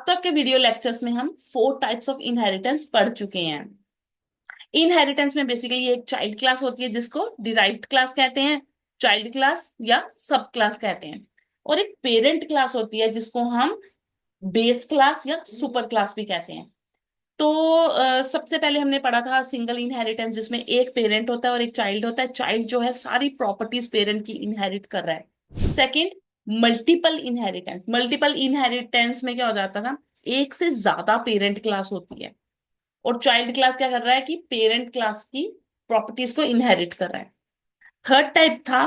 तक के video lectures में हम 4 टाइप्स ऑफ इनहेरिटेंस पढ़ चुके हैं। इनहेरिटेंस में बेसिकली एक चाइल्ड क्लास होती है जिसको डिराइव्ड क्लास कहते हैं, चाइल्ड क्लास या सब क्लास कहते हैं, और एक पेरेंट क्लास होती है जिसको हम बेस क्लास या सुपर क्लास भी कहते हैं। तो सबसे पहले हमने पढ़ा था सिंगल इनहेरिटेंस, जिसमें एक पेरेंट होता है और एक चाइल्ड होता है। चाइल्ड जो है सारी प्रॉपर्टीज पेरेंट की इनहेरिट कर रहा है। Second, multiple inheritance. Multiple inheritance में क्या हो जाता था, एक से ज्यादा पेरेंट क्लास होती है और चाइल्ड क्लास क्या कर रहा है कि पेरेंट क्लास की प्रॉपर्टीज को इनहेरिट कर रहा है। थर्ड टाइप था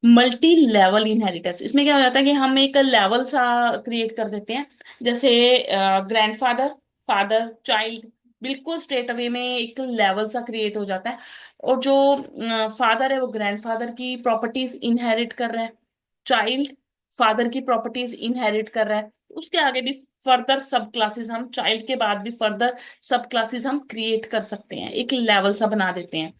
मल्टी लेवल इनहेरिटेंस। इसमें क्या हो जाता है कि हम एक लेवल सा क्रिएट कर देते हैं, जैसे ग्रैंडफादर, फादर, चाइल्ड, बिल्कुल स्ट्रेट अवे में एक लेवल सा क्रिएट हो जाता है। और जो फादर है वो ग्रैंडफादर की प्रॉपर्टीज इनहेरिट कर रहा है, चाइल्ड फादर की प्रॉपर्टीज इनहेरिट कर रहा है। उसके आगे भी फर्दर सब क्लासेस, हम चाइल्ड के बाद भी फर्दर सब क्लासेस हम क्रिएट कर सकते हैं, एक लेवल सा बना देते हैं।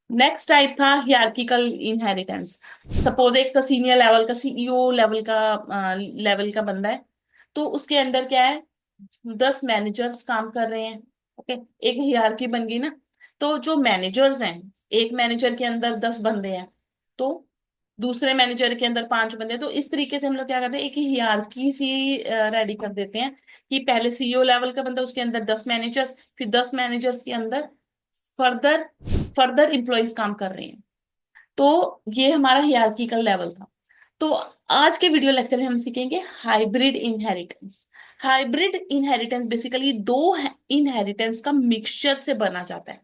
नेक्स्ट टाइप था हियरार्किकल इनहेरिटेंस। सपोज एक सीनियर लेवल का, सीईओ लेवल का बंदा है, तो उसके अंडर क्या है, 10 मैनेजर्स काम कर रहे हैं। ओके, एक हियरार्की बन गई ना। तो जो मैनेजर्स हैं, एक मैनेजर के अंदर 10 बंदे हैं, तो दूसरे मैनेजर के अंदर 5 बंदे हैं। तो इस तरीके से हम लोग क्या करते हैं, एक हियरार्की सी रेडी कर देते हैं कि पहले सीईओ लेवल का बंदा, उसके अंदर 10 मैनेजर्स, फिर 10 मैनेजर्स के अंदर फर्दर फर्दर इंप्लॉइज काम कर रहे हैं। तो ये हमारा हियरार्किकल लेवल था। तो आज के वीडियो लेक्चर में हम सीखेंगे hybrid inheritance. Hybrid inheritance basically दो इनहेरिटेंस का मिक्सचर से बना जाता है।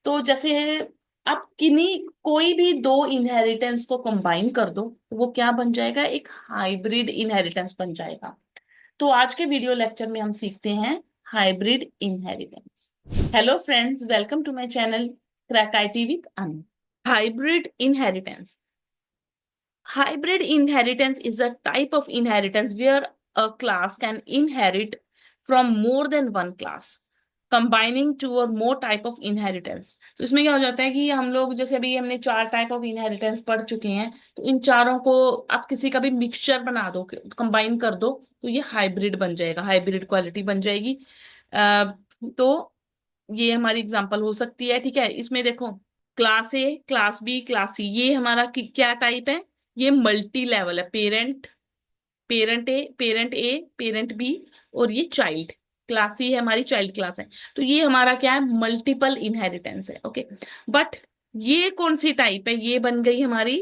तो जैसे आप किन्हीं कोई भी दो इनहेरिटेंस को कंबाइन कर दो तो वो क्या बन जाएगा, एक हाइब्रिड इनहेरिटेंस बन जाएगा। तो आज के वीडियो लेक्चर में हम सीखते हैं hybrid inheritance. Hello friends, welcome to my channel crack IT with Anu. Hybrid inheritance. Hybrid inheritance is a type of inheritance where a class can inherit from more than one class, combining two or more type of inheritance. तो इसमें क्या हो जाता है कि हम लोग जैसे अभी हमने 4 टाइप ऑफ इनहेरिटेंस पढ़ चुके हैं, तो इन चारों को आप किसी का भी मिक्सचर बना दो, कंबाइन कर दो, तो ये हाइब्रिड बन जाएगा, हाइब्रिड क्वालिटी बन जाएगी। अ, तो ये हमारी एग्जांपल हो सकती है। ठीक है, इसमें देखो, class A, class B, class C, ये हमारा क्या टाइप है, ये मल्टी लेवल है। Parent, parent A, parent B, और ये चाइल्ड, क्लास सी है हमारी, चाइल्ड क्लास है। तो ये हमारा क्या है, मल्टीपल इनहेरिटेंस है। ओके, बट ये कौन सी टाइप है, ये बन गई हमारी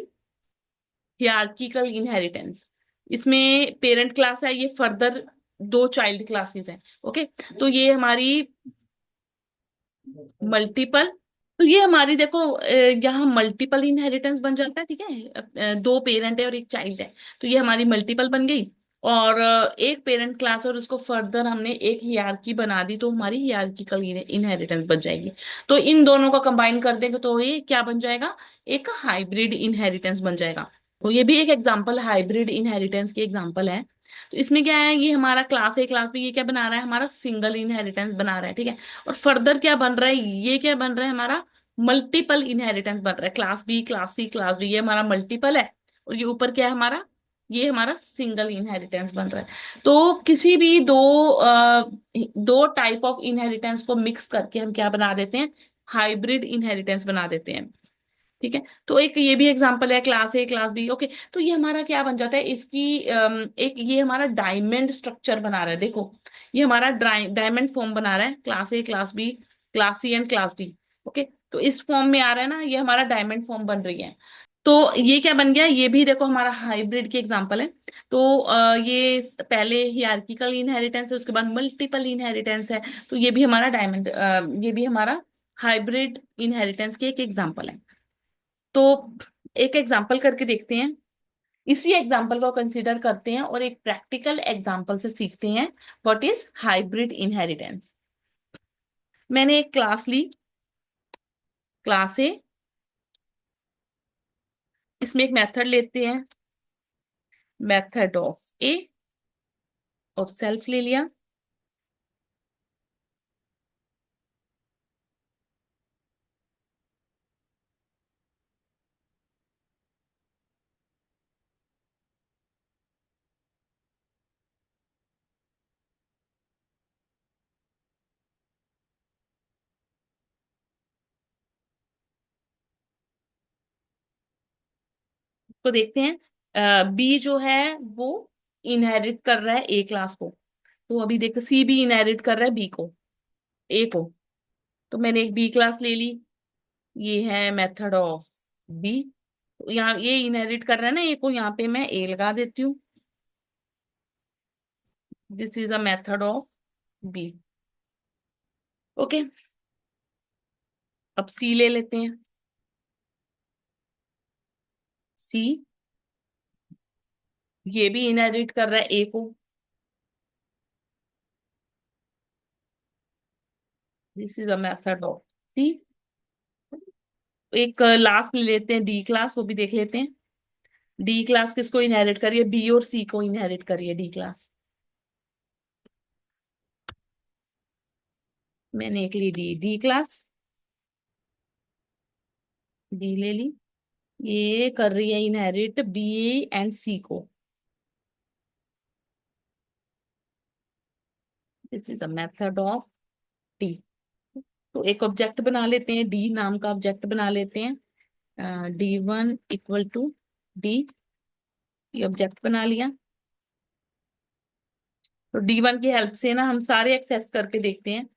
हियरार्किकल इनहेरिटेंस। इसमें पेरेंट क्लास है, ये फर्दर दो चाइल्ड क्लासेस हैं। ओके, तो ये हमारी मल्टीपल, तो ये हमारी देखो यहाँ मल्टीपल इनहेरिटेंस बन जाता है। ठीक है, दो पेरेंट है और एक चाइल्ड है, तो ये हमारी मल्टीपल बन गई। और एक पेरेंट क्लास और उसको फर्दर हमने एक हियरार्की बना दी, तो हमारी हियरार्किकल इनहेरिटेंस बन जाएगी। तो इन दोनों को कंबाइन कर देंगे तो ये क्या बन जाएगा, एक हाइब्रिड इनहेरिटेंस बन जाएगा। तो ये भी एक एग्जाम्पल, हाइब्रिड इनहेरिटेंस की एग्जाम्पल है। तो इसमें क्या है, ये हमारा क्लास ए क्लास बी, ये क्या बना रहा है, हमारा सिंगल इनहेरिटेंस बना रहा है। ठीक है, और फर्दर क्या बन रहा है, ये क्या बन रहा है, हमारा मल्टीपल इनहेरिटेंस बन रहा है। Class B, class C, class D, ये हमारा मल्टीपल है। और ये ऊपर क्या है हमारा, ये हमारा सिंगल इनहेरिटेंस बन रहा है। तो किसी भी दो टाइप ऑफ इनहेरिटेंस को मिक्स करके हम क्या बना देते हैं, हाइब्रिड इनहेरिटेंस बना देते हैं। ठीक है, तो एक ये भी एग्जांपल है, class A class B. Okay, तो ये हमारा क्या बन जाता है, इसकी एक ये हमारा डायमंड स्ट्रक्चर बना रहा है। देखो, ये हमारा डायमंड फॉर्म बना रहा है, class A class B, class C and class D. Okay, तो इस फॉर्म में आ रहा है ना, ये हमारा डायमंड फॉर्म बन रही है। तो ये क्या बन गया, ये भी देखो हमारा हाइब्रिड की एग्जांपल है। तो ये पहले हियरार्किकल इनहेरिटेंस है, उसके बाद मल्टीपल इनहेरिटेंस है। तो ये भी हमारा ये भी हमारा हाइब्रिड इनहेरिटेंस की एक एग्जांपल है। तो एक एग्जाम्पल करके देखते हैं, इसी एग्जाम्पल को कंसीडर करते हैं और एक प्रैक्टिकल एग्जाम्पल से सीखते हैं व्हाट इज हाइब्रिड इनहेरिटेंस। मैंने एक क्लास ली, क्लास ए, इसमें एक मेथड लेते हैं, मेथड ऑफ ए, और सेल्फ ले लिया। तो देखते हैं, बी जो है वो इनहेरिट कर रहा है ए क्लास को। तो अभी देखते, सी भी इनहेरिट कर रहा है बी को, ए को। तो मैंने एक बी क्लास ले ली, ये है मेथड ऑफ बी। तो यहाँ ये इनहेरिट कर रहा है ना ए को, यहाँ पे मैं ए लगा देती हूँ। This is a method of B. Okay, अब सी ले लेते हैं। सी, ये भी इनहेरिट कर रहा है ए को। This is a method of C. एक लास्ट ले लेते हैं डी क्लास, वो भी देख लेते हैं। डी क्लास किसको इनहेरिट करिए, बी और सी को इनहेरिट करिए डी क्लास। मैंने एक ली डी, डी क्लास, डी ले ली। ये कर रही है इनहेरिट बी एंड सी को। This is a method of D. तो एक ऑब्जेक्ट बना लेते हैं, डी नाम का ऑब्जेक्ट बना लेते हैं। D1 = D। ये ऑब्जेक्ट बना लिया। तो D1 की हेल्प से ना हम सारे एक्सेस करके देखते हैं।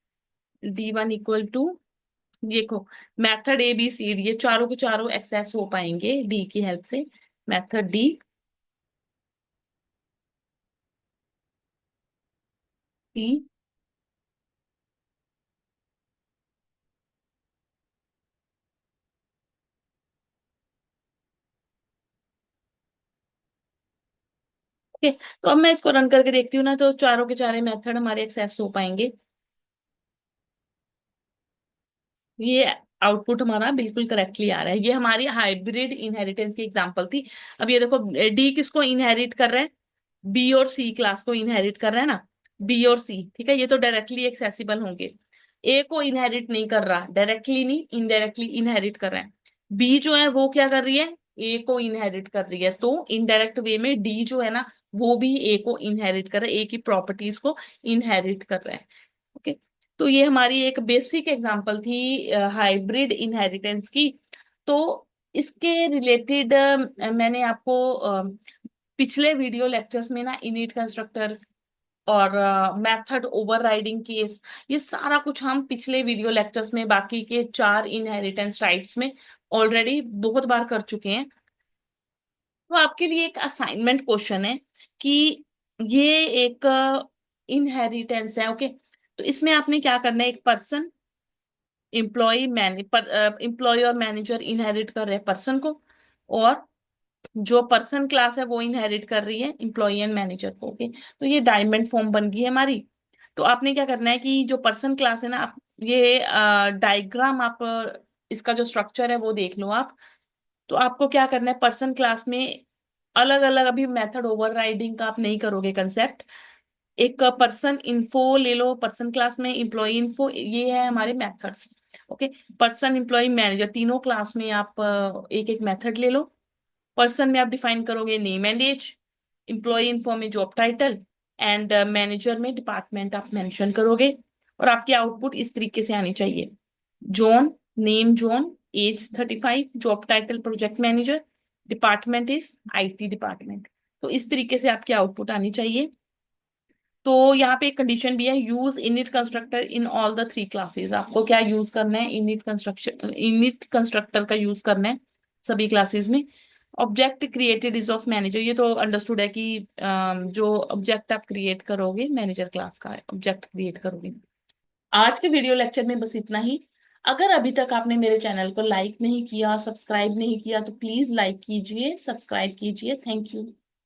D1 = देखो, method A B C D, ये चारों के चारों एक्सेस हो पाएंगे डी की हेल्प से। Method D, T. ओके, तो अब मैं इसको रन करके देखती हूँ ना, तो चारों के चारों मेथड हमारे एक्सेस हो पाएंगे। ये आउटपुट हमारा बिल्कुल करेक्टली आ रहा है। ये हमारी हाइब्रिड इनहेरिटेंस की एग्जांपल थी। अब ये देखो, डी किसको इनहेरिट कर रहा है, बी और सी क्लास को इनहेरिट कर रहा है ना, बी और सी, ठीक है, ये तो डायरेक्टली एक्सेसिबल होंगे। ए को इनहेरिट नहीं कर रहा, डायरेक्टली नहीं, इनडायरेक्टली इनहेरिट कर रहा है। बी जो है वो क्या कर रही है, ए को इनहेरिट कर रही है। तो इनडायरेक्ट वे में डी जो है ना, वो भी ए को इनहेरिट कर रहा है, ए की प्रॉपर्टीज को इनहेरिट कर रहा है। ओके, तो ये हमारी एक बेसिक एग्जांपल थी हाइब्रिड इनहेरिटेंस की। तो इसके रिलेटेड मैंने आपको पिछले वीडियो लेक्चर्स में ना इनिट कंस्ट्रक्टर और मेथड ओवरराइडिंग केस, ये सारा कुछ हम पिछले वीडियो लेक्चर्स में बाकी के 4 इनहेरिटेंस टाइप्स में ऑलरेडी बहुत बार कर चुके हैं। तो आपके लिए एक असाइनमेंट क्वेश्चन है कि ये एक इनहेरिटेंस है। ओके, तो इसमें आपने क्या करना है, एक पर्सन, एम्प्लॉय, मैने एम्प्लॉय और मैनेजर इनहेरिट कर रहे हैं पर्सन को, और जो पर्सन क्लास है वो इनहेरिट कर रही है एम्प्लॉय एंड मैनेजर को। ओके, तो ये डायमंड फॉर्म बन गई है हमारी। तो आपने क्या करना है कि जो पर्सन क्लास है ना, आप ये डायग्राम, आप इसका जो स्ट्रक्चर है वो देख लो आप। तो आपको क्या करना है, पर्सन क्लास में अलग अलग, अभी मेथड ओवरराइडिंग का आप नहीं करोगे कंसेप्ट। एक पर्सन इन्फो ले लो, पर्सन क्लास में एम्प्लॉय इन्फो, ये है हमारे methods. Okay, person, employ, manager, तीनों क्लास में आप एक एक मेथड ले लो। पर्सन में आप डिफाइन करोगे name and age, employ info में जॉब टाइटल, एंड मैनेजर में डिपार्टमेंट आप मेंशन करोगे। और आपकी आउटपुट इस तरीके से आनी चाहिए, John, name John, age 35, job title project manager, department is IT department. तो इस तरीके से आपकी आउटपुट आनी चाहिए। तो यहाँ पे एक कंडीशन भी है, use init constructor in all the 3 classes. आपको क्या यूज करना है, इनिट कंस्ट्रक्शन, इनिट कंस्ट्रक्टर का यूज करना है सभी क्लासेस में। Object created is of manager, ये तो अंडरस्टूड है कि जो ऑब्जेक्ट आप क्रिएट करोगे मैनेजर क्लास का ऑब्जेक्ट क्रिएट करोगे। आज के वीडियो लेक्चर में बस इतना ही। अगर अभी तक आपने मेरे चैनल को लाइक नहीं किया, सब्सक्राइब नहीं किया, तो प्लीज लाइक कीजिए, सब्सक्राइब कीजिए। Thank you.